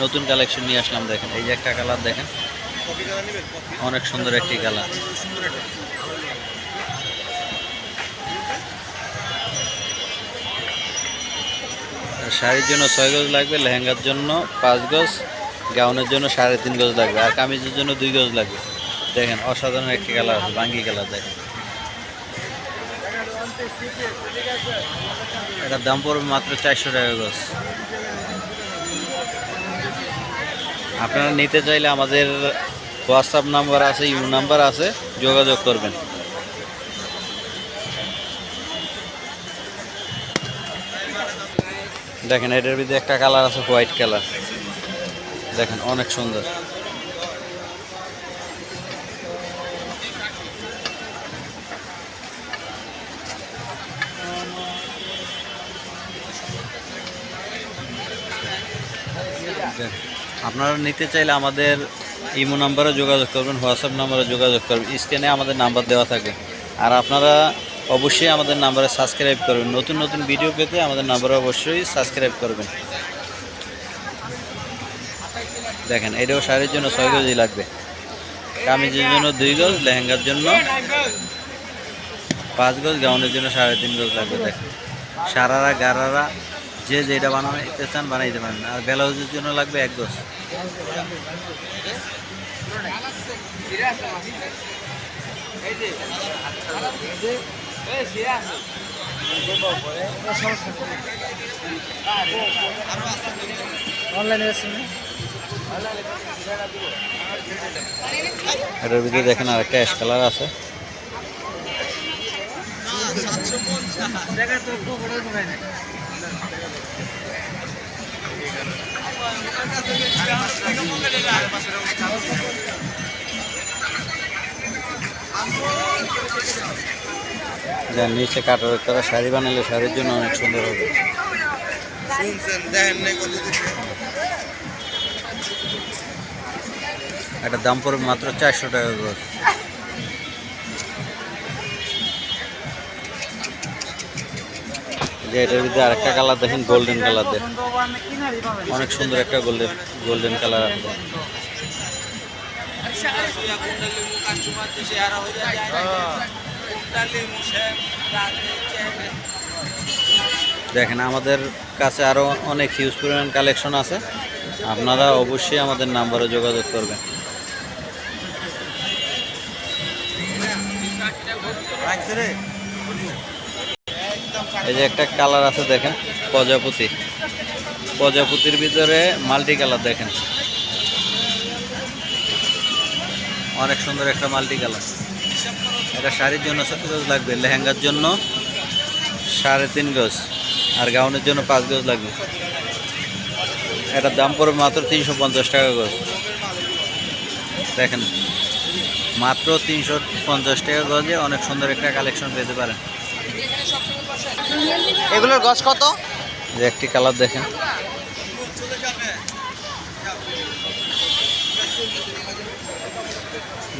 নতুন কালেকশন নিয়ে আসলাম। দেখেন এই যে একটা কালার, দেখেন অনেক সুন্দর একটি কালার। শাড়ির জন্য 6 গজ লাগবে, লেহেঙ্গার জন্য 5 গজ, গাউনের জন্য 3.5 গজ লাগবে, আর কামিজের জন্য 2 গজ লাগবে। দেখেন অসাধারণ একটি কালার আছে, বাঙ্গি কালার। দেখেন এটার দাম পড়বে মাত্র 400 টাকা গজ। আপনারা নিতে চাইলে আমাদের হোয়াটসঅ্যাপ নাম্বার আছে, ইউ নাম্বার আছে, যোগাযোগ করবেন। দেখেন এটার ভিতরে একটা কালার আছে, হোয়াইট কালার। দেখেন অনেক সুন্দর। আপনারা নিতে চাইলে আমাদের ইমো নাম্বারে যোগাযোগ করবেন, হোয়াটসঅ্যাপ নাম্বারে যোগাযোগ করবেন। স্ক্রিনে আমাদের নাম্বার দেওয়া থাকে। আর আপনারা অবশ্যই আমাদের নাম্বারে সাবস্ক্রাইব করবেন। নতুন নতুন ভিডিও পেতে আমাদের নাম্বারে অবশ্যই সাবস্ক্রাইব করবেন। দেখেন এটাও শাড়ির জন্য 6 গজই লাগবে, কামিজের জন্য 2 গজ, লেহেঙ্গার জন্য 5 গজ, গাউনের জন্য 3.5 গজ লাগবে। দেখেন সারারা গারারা যে যেটা বানাইতে চান বানাইতে পারেন। আর ব্লাউজের জন্য লাগবে 1 গজ। এটার ভিতরে দেখেন আর একটা অ্যাশ কালার আছে। যার নিচে কাটার করা শাড়ি বানালে শাড়ির জন্য অনেক সুন্দর হবে। এটার দাম পড়বে মাত্র 400 টাকা গজ। যে এটার ভিতরে আরেকটা কালার দেখেন, গোল্ডেন কালার। দেখেন অনেক সুন্দর একটা গোল্ডেন কালার আছে। দেখেন আমাদের কাছে আরো অনেক হিউজ পরিমাণ কালেকশন আছে। আপনারা অবশ্যই আমাদের নাম্বারে যোগাযোগ করবেন। এই যে একটা কালার আছে, দেখেন প্রজাপতির ভিতরে মাল্টি কালার। দেখেন অনেক সুন্দর একটা মাল্টি কালার। এটা শাড়ির জন্য 7 গজ লাগবে, লেহেঙ্গার জন্য 3.5 গজ, আর গাউনের জন্য 5 গজ লাগবে। এটার দাম পড়বে মাত্র 350 টাকা গজ। দেখেন মাত্র 350 টাকা গজে অনেক সুন্দর একটা কালেকশন পেতে পারেন। এগুলোর গজ কত? যে একটি কালার দেখেন,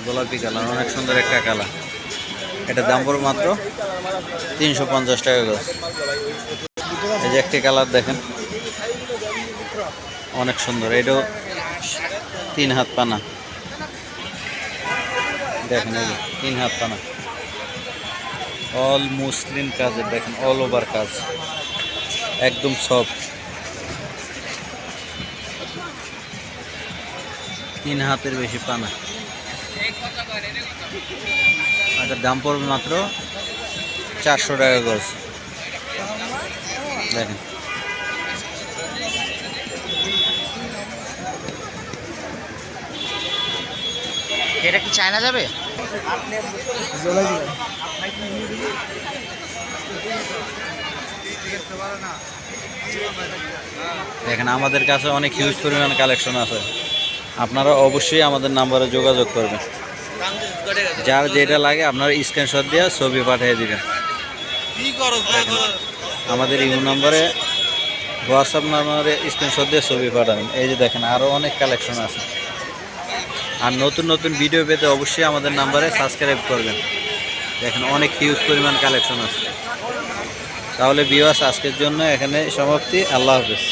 গোলাপি কালার, অনেক সুন্দর একটা কালার। এটার দাম পড়বে মাত্র 350 টাকা গজ। এই যে একটি কালার দেখেন অনেক সুন্দর, এটাও 3 হাত পানা। দেখেন এই যে 3 হাত পানা, অল মুসলিম কাজের। দেখেন অল ওভার কাজ, একদম সফট। 3 হাতের বেশি পানা। এটার দাম পড়বে মাত্র 400 টাকা গজ। দেখেন এটা কি চায়না যাবে? দেখেন আমাদের কাছে অনেক হিউজ পরিমাণ কালেকশন আছে। আপনারা অবশ্যই আমাদের নাম্বারে যোগাযোগ করবেন। যার যেটা লাগে আপনারা স্ক্রিনশট দিয়ে ছবি পাঠিয়ে দিবেন। আমাদের ইউ নাম্বারে, হোয়াটসঅ্যাপ নাম্বারে স্ক্রিনশট দিয়ে ছবি পাঠাবেন। এই যে দেখেন আরও অনেক কালেকশন আছে। আর নতুন নতুন ভিডিও পেতে অবশ্যই আমাদের নাম্বারে সাবস্ক্রাইব করবেন। দেখেন অনেক হিউজ পরিমাণ কালেকশন আছে। তাহলে ভিউয়ার্স আজকের জন্য এখানে সমাপ্তি। আল্লাহ হাফেজ।